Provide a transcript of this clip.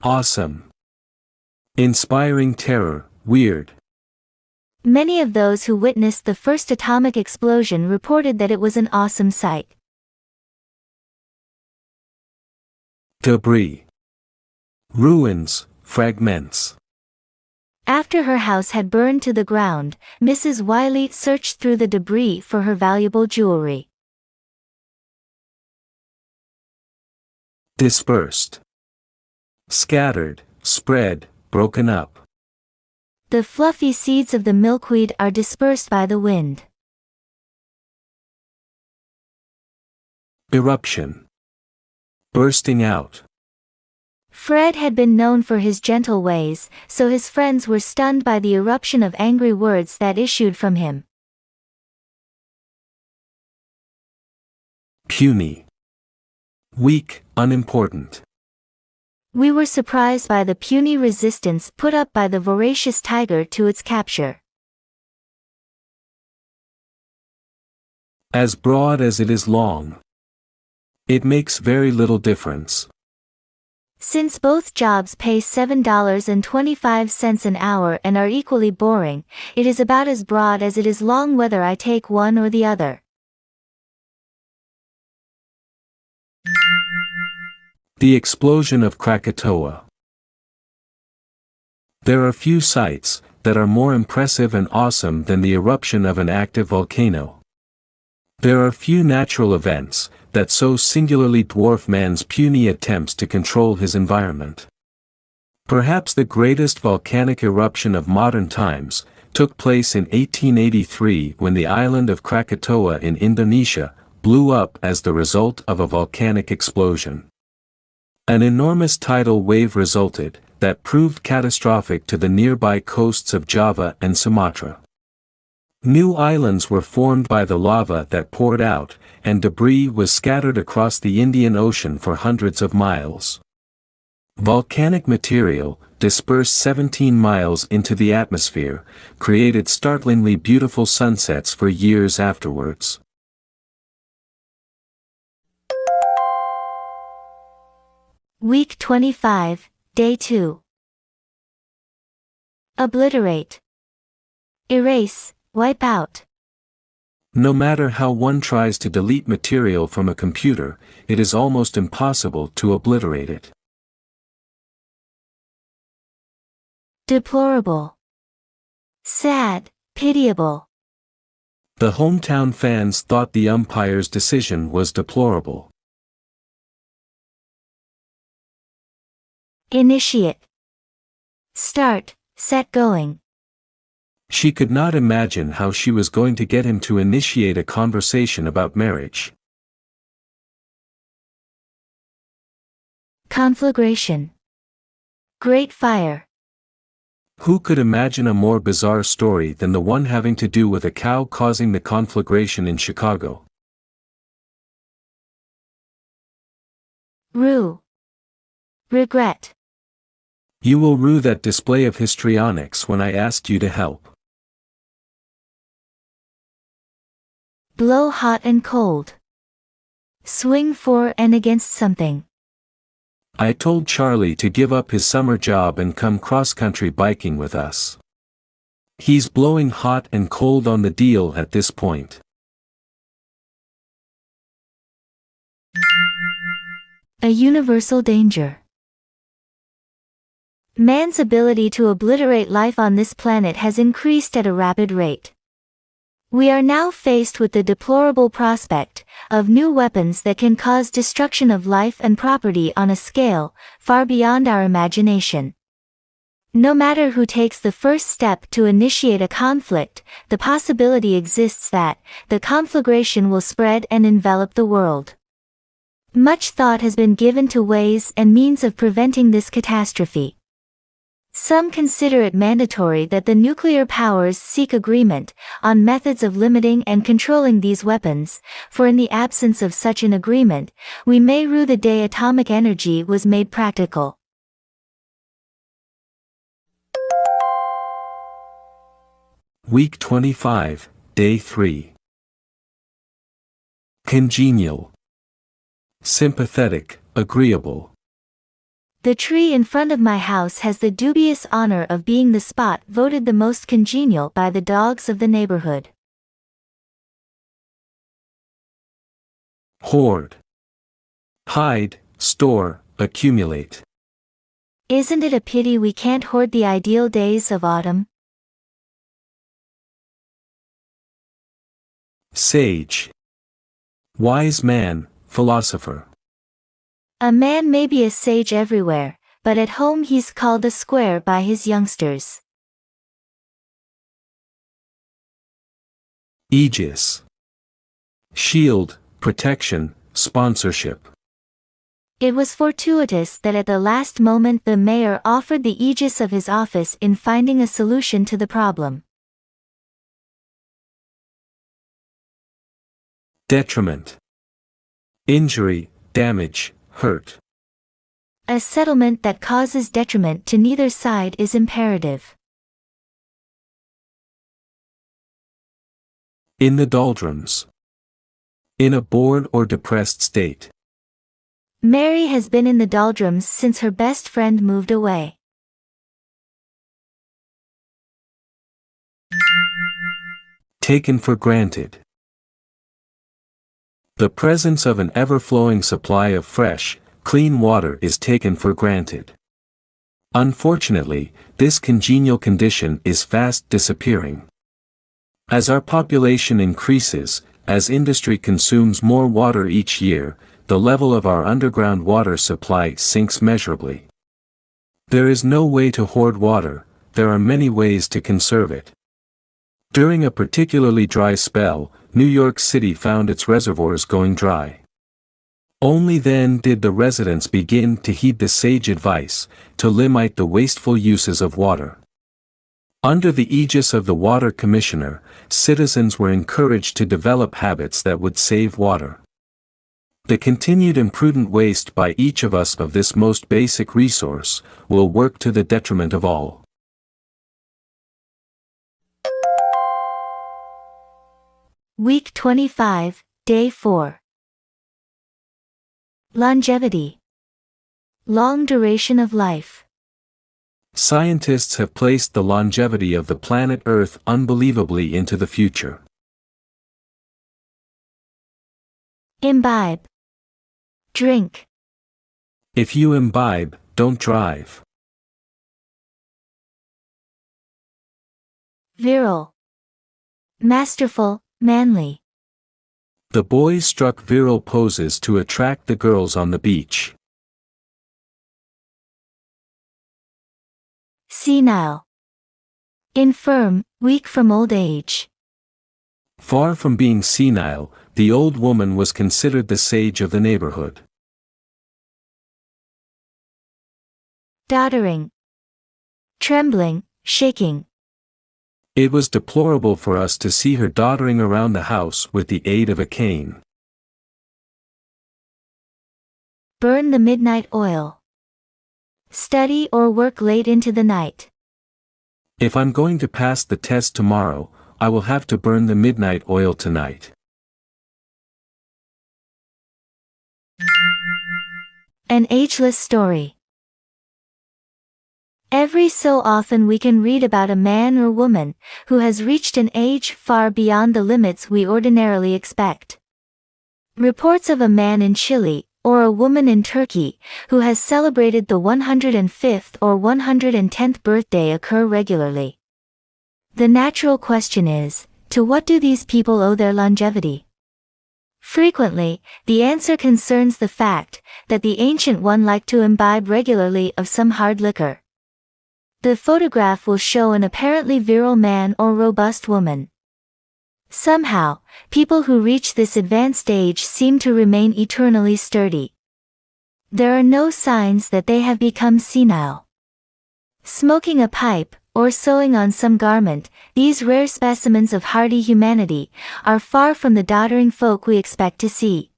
awesome, inspiring terror, weird. Many of those who witnessed the first atomic explosion reported that it was an awesome sight. Debris. Ruins, fragments. After her house had burned to the ground, Mrs. Wiley searched through the debris for her valuable jewelry. Dispersed. Scattered, spread, broken up. The fluffy seeds of the milkweed are dispersed by the wind. Eruption. Bursting out. Fred had been known for his gentle ways, so his friends were stunned by the eruption of angry words that issued from him. Puny. Weak, unimportant. We were surprised by the puny resistance put up by the voracious tiger to its capture. As broad as it is long. It makes very little difference. Since both jobs pay $7.25 an hour and are equally boring, it is about as broad as it is long whether I take one or the other. The explosion of Krakatoa. There are few sights that are more impressive and awesome than the eruption of an active volcano. There are few natural events that so singularly dwarf man's puny attempts to control his environment. Perhaps the greatest volcanic eruption of modern times took place in 1883 when the island of Krakatoa in Indonesia blew up as the result of a volcanic explosion. An enormous tidal wave resulted that proved catastrophic to the nearby coasts of Java and Sumatra. New islands were formed by the lava that poured out, and debris was scattered across the Indian Ocean for hundreds of miles. Volcanic material, dispersed 17 miles into the atmosphere, created startlingly beautiful sunsets for years afterwards. Week 25, Day 2. Obliterate. Erase, wipe out. No matter how one tries to delete material from a computer, it is almost impossible to obliterate it. Deplorable. Sad, pitiable. The hometown fans thought the umpire's decision was deplorable. Initiate. Start, set going. She could not imagine how she was going to get him to initiate a conversation about marriage. Conflagration. Great fire. Who could imagine a more bizarre story than the one having to do with a cow causing the conflagration in Chicago? Rue. Regret. You will rue that display of histrionics when I asked you to help. Blow hot and cold. Swing for and against something. I told Charlie to give up his summer job and come cross-country biking with us. He's blowing hot and cold on the deal at this point. A universal danger. Man's ability to obliterate life on this planet has increased at a rapid rate. We are now faced with the deplorable prospect of new weapons that can cause destruction of life and property on a scale far beyond our imagination. No matter who takes the first step to initiate a conflict, the possibility exists that the conflagration will spread and envelop the world. Much thought has been given to ways and means of preventing this catastrophe. Some consider it mandatory that the nuclear powers seek agreement on methods of limiting and controlling these weapons, for in the absence of such an agreement, we may rue the day atomic energy was made practical. Week 25, Day 3. Congenial. Sympathetic, agreeable. The tree in front of my house has the dubious honor of being the spot voted the most congenial by the dogs of the neighborhood. Hoard. Hide, store, accumulate. Isn't it a pity we can't hoard the ideal days of autumn? Sage. Wise man, philosopher. A man may be a sage everywhere, but at home he's called a square by his youngsters. Aegis. Shield, protection, sponsorship. It was fortuitous that at the last moment the mayor offered the aegis of his office in finding a solution to the problem. Detriment. Injury, damage, hurt. A settlement that causes detriment to neither side is imperative. In the doldrums. In a bored or depressed state. Mary has been in the doldrums since her best friend moved away. Taken for granted. The presence of an ever-flowing supply of fresh, clean water is taken for granted. Unfortunately, this congenial condition is fast disappearing. As our population increases, as industry consumes more water each year, the level of our underground water supply sinks measurably. There is no way to hoard water, there are many ways to conserve it. During a particularly dry spell, New York City found its reservoirs going dry. Only then did the residents begin to heed the sage advice, to limit the wasteful uses of water. Under the aegis of the Water Commissioner, citizens were encouraged to develop habits that would save water. The continued imprudent waste by each of us of this most basic resource will work to the detriment of all. Week 25, Day 4. Longevity. Long duration of life. Scientists have placed the longevity of the planet Earth unbelievably into the future. Imbibe. Drink. If you imbibe, don't drive. Virile. Masterful, manly. The boys struck virile poses to attract the girls on the beach. Senile. Infirm, weak from old age. Far from being senile, the old woman was considered the sage of the neighborhood. Doddering. Trembling, shaking. It was deplorable for us to see her doddering around the house with the aid of a cane. Burn the midnight oil. Study or work late into the night. If I'm going to pass the test tomorrow, I will have to burn the midnight oil tonight. An ageless story. Every so often we can read about a man or woman who has reached an age far beyond the limits we ordinarily expect. Reports of a man in Chile, or a woman in Turkey, who has celebrated the 105th or 110th birthday occur regularly. The natural question is, to what do these people owe their longevity? Frequently, the answer concerns the fact that the ancient one liked to imbibe regularly of some hard liquor. The photograph will show an apparently virile man or robust woman. Somehow, people who reach this advanced age seem to remain eternally sturdy. There are no signs that they have become senile. Smoking a pipe, or sewing on some garment, these rare specimens of hardy humanity are far from the doddering folk we expect to see.